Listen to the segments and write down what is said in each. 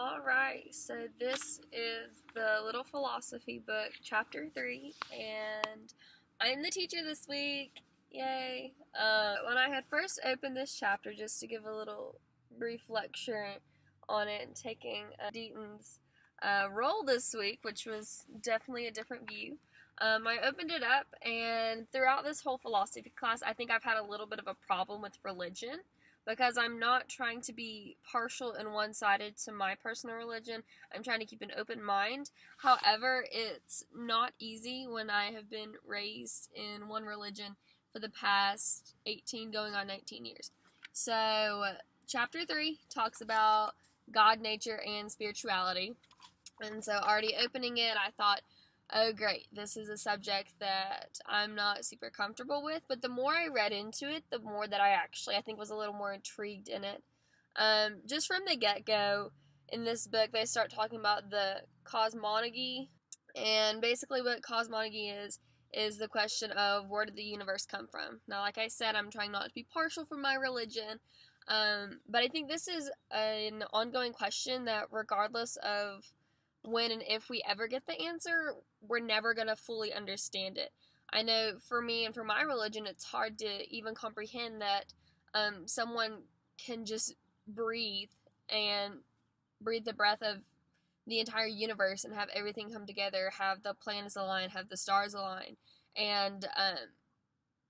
Alright, so this is the Little Philosophy book, chapter 3, and I'm the teacher this week. Yay! When I had first opened this chapter, just to give a little brief lecture on it and taking Deaton's role this week, which was definitely a different view, I opened it up, and throughout this whole philosophy class, I think I've had a little bit of a problem with religion because I'm not trying to be partial and one-sided to my personal religion. I'm trying to keep an open mind. However, it's not easy when I have been raised in one religion for the past 18 going on 19 years. So, chapter 3 talks about God, nature, and spirituality. And so, already opening it, I thought, oh great, this is a subject that I'm not super comfortable with, but the more I read into it, the more that I think was a little more intrigued in it. Just from the get-go, in this book, they start talking about the cosmology, and basically what cosmology is the question of where did the universe come from. Now, like I said, I'm trying not to be partial for my religion, but I think this is an ongoing question that regardless of when and if we ever get the answer, we're never going to fully understand it. I know for me and for my religion, it's hard to even comprehend that someone can just breathe and breathe the breath of the entire universe and have everything come together, have the planets align, have the stars align. And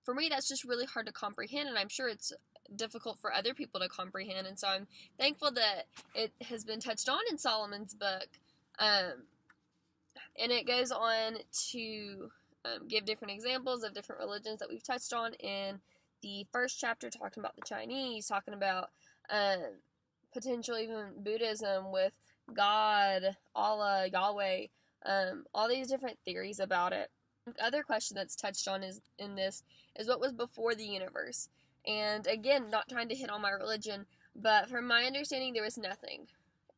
for me, that's just really hard to comprehend, and I'm sure it's difficult for other people to comprehend. And so I'm thankful that it has been touched on in Solomon's book. And it goes on to give different examples of different religions that we've touched on in the first chapter, talking about the Chinese, talking about potential even Buddhism with God, Allah, Yahweh, all these different theories about it. The other question that's touched on is what was before the universe. And again, not trying to hit on my religion, but from my understanding, there was nothing.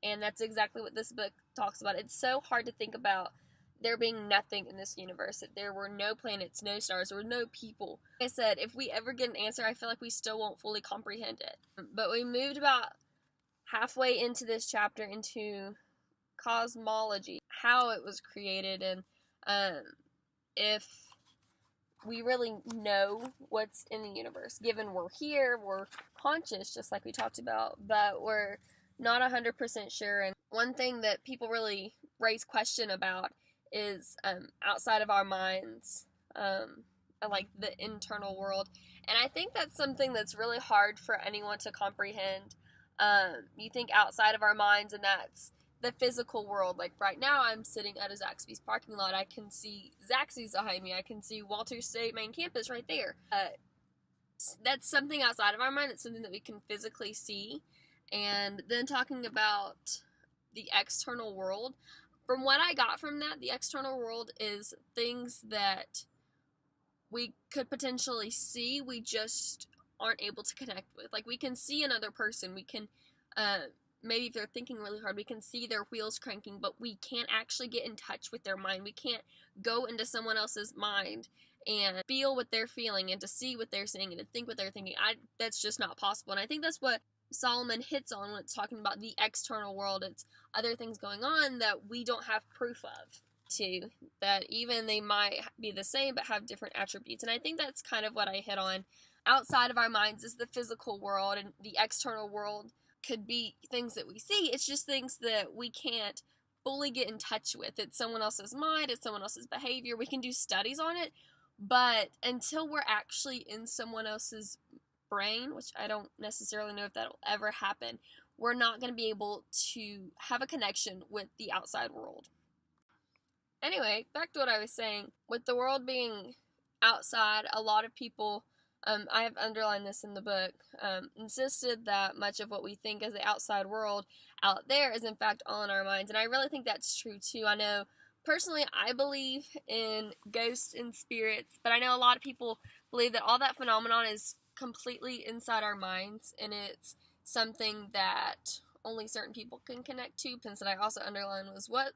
And that's exactly what this book talks about. It's so hard to think about there being nothing in this universe, that there were no planets, no stars, there were no people. Like I said, if we ever get an answer, I feel like we still won't fully comprehend it. But we moved about halfway into this chapter into cosmology, how it was created, and if we really know what's in the universe, given we're here, we're conscious, just like we talked about, but we're not 100% sure. And one thing that people really raise question about is outside of our minds, like the internal world. And I think that's something that's really hard for anyone to comprehend. You think outside of our minds, and that's the physical world. Like right now, I'm sitting at a Zaxby's parking lot. I can see Zaxby's behind me. I can see Walters State main campus right there. That's something outside of our mind. It's something that we can physically see. And then talking about the external world, from what I got from that, the external world is things that we could potentially see, we just aren't able to connect with. Like, we can see another person, we can, maybe if they're thinking really hard, we can see their wheels cranking, but we can't actually get in touch with their mind. We can't go into someone else's mind and feel what they're feeling and to see what they're saying and to think what they're thinking. That's just not possible. And I think that's what Solomon hits on when it's talking about the external world. It's other things going on that we don't have proof of, too, that even they might be the same but have different attributes. And I think that's kind of what I hit on. Outside of our minds is the physical world, and the external world could be things that we see. It's just things that we can't fully get in touch with. It's someone else's mind, it's someone else's behavior. We can do studies on it, but until we're actually in someone else's brain, which I don't necessarily know if that'll ever happen, we're not going to be able to have a connection with the outside world. Anyway, back to what I was saying. With the world being outside, a lot of people, I have underlined this in the book, insisted that much of what we think as the outside world out there is in fact all in our minds. And I really think that's true too. I know, personally, I believe in ghosts and spirits, but I know a lot of people believe that all that phenomenon is completely inside our minds, and it's something that only certain people can connect to. Things that I also underlined was what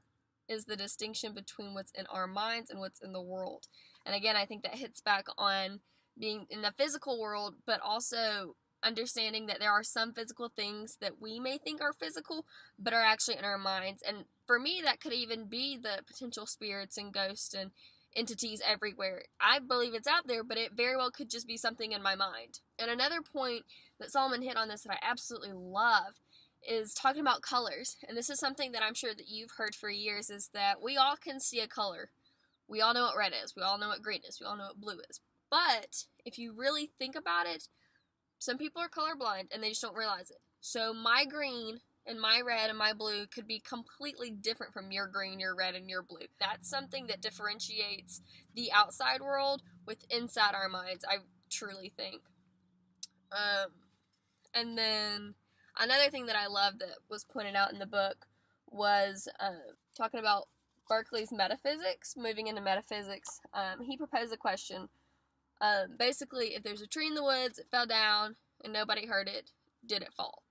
is the distinction between what's in our minds and what's in the world. And again, I think that hits back on being in the physical world, but also understanding that there are some physical things that we may think are physical, but are actually in our minds. And for me, that could even be the potential spirits and ghosts and entities everywhere. I believe it's out there, but it very well could just be something in my mind. And another point that Solomon hit on this that I absolutely love is talking about colors. And this is something that I'm sure that you've heard for years, is that we all can see a color. We all know what red is. We all know what green is. We all know what blue is. But if you really think about it, some people are colorblind and they just don't realize it. So my green and my red and my blue could be completely different from your green, your red, and your blue. That's something that differentiates the outside world with inside our minds, I truly think. And then another thing that I love that was pointed out in the book was talking about Berkeley's metaphysics, moving into metaphysics. He proposed a question. Basically, if there's a tree in the woods, it fell down, and nobody heard it, did it fall?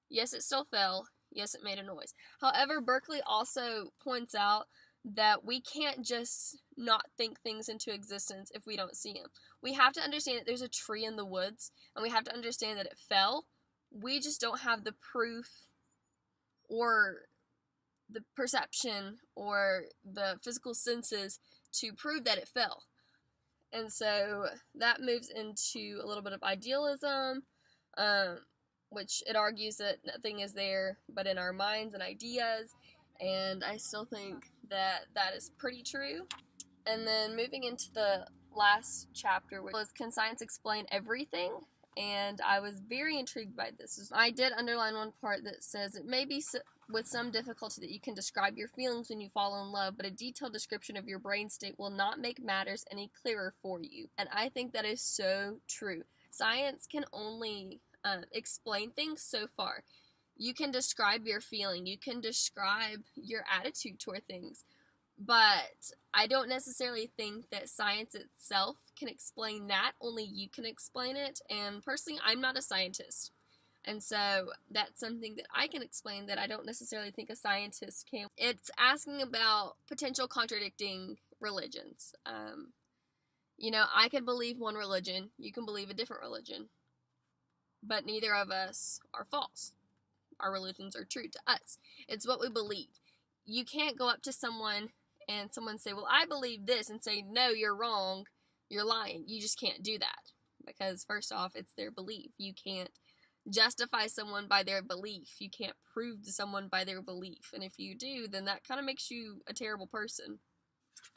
Yes, it still fell. Yes, it made a noise. However, Berkeley also points out that we can't just not think things into existence if we don't see them. We have to understand that there's a tree in the woods, and we have to understand that it fell. We just don't have the proof or the perception or the physical senses to prove that it fell. And so that moves into a little bit of idealism, which it argues that nothing is there but in our minds and ideas, and I still think that that is pretty true. And then moving into the last chapter, which was Can Science Explain Everything? And I was very intrigued by this. I did underline one part that says, it may be with some difficulty that you can describe your feelings when you fall in love, but a detailed description of your brain state will not make matters any clearer for you. And I think that is so true. Science can only explain things so far. You can describe your feeling, you can describe your attitude toward things, but I don't necessarily think that science itself can explain that. Only you can explain it, and personally, I'm not a scientist. And so that's something that I can explain that I don't necessarily think a scientist can. It's asking about potential contradicting religions. I could believe one religion, you can believe a different religion, but neither of us are false. Our religions are true to us. It's what we believe. You can't go up to someone and someone say, well, I believe this, and say, no, you're wrong, you're lying. You just can't do that, because first off, it's their belief. You can't justify someone by their belief. You can't prove to someone by their belief, and if you do, then that kind of makes you a terrible person.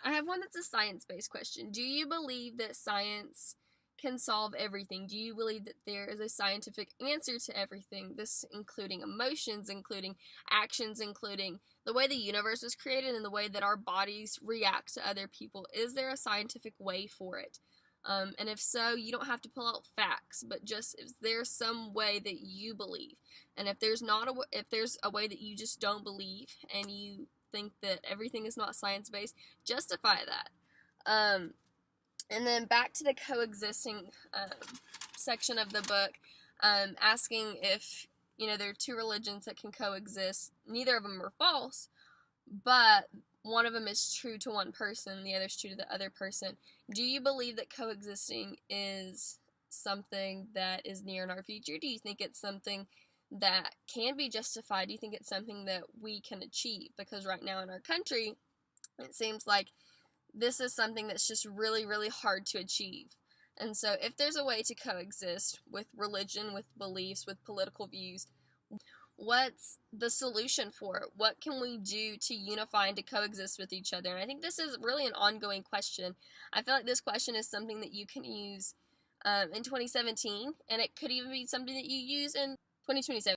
I have one that's a science-based question. Do you believe that science can solve everything? Do you believe that there is a scientific answer to everything? This including emotions, including actions, including the way the universe was created and the way that our bodies react to other people. Is there a scientific way for it? And if so, you don't have to pull out facts, but just is there some way that you believe? And if there's a way that you just don't believe and you think that everything is not science-based, justify that. And then back to the coexisting section of the book, asking if, there are two religions that can coexist. Neither of them are false, but one of them is true to one person, the other's true to the other person. Do you believe that coexisting is something that is near in our future? Do you think it's something that can be justified? Do you think it's something that we can achieve? Because right now in our country, it seems like this is something that's just really, really hard to achieve. And so if there's a way to coexist with religion, with beliefs, with political views, what's the solution for it? What can we do to unify and to coexist with each other? And I think this is really an ongoing question. I feel like this question is something that you can use in 2017, and it could even be something that you use in 2027.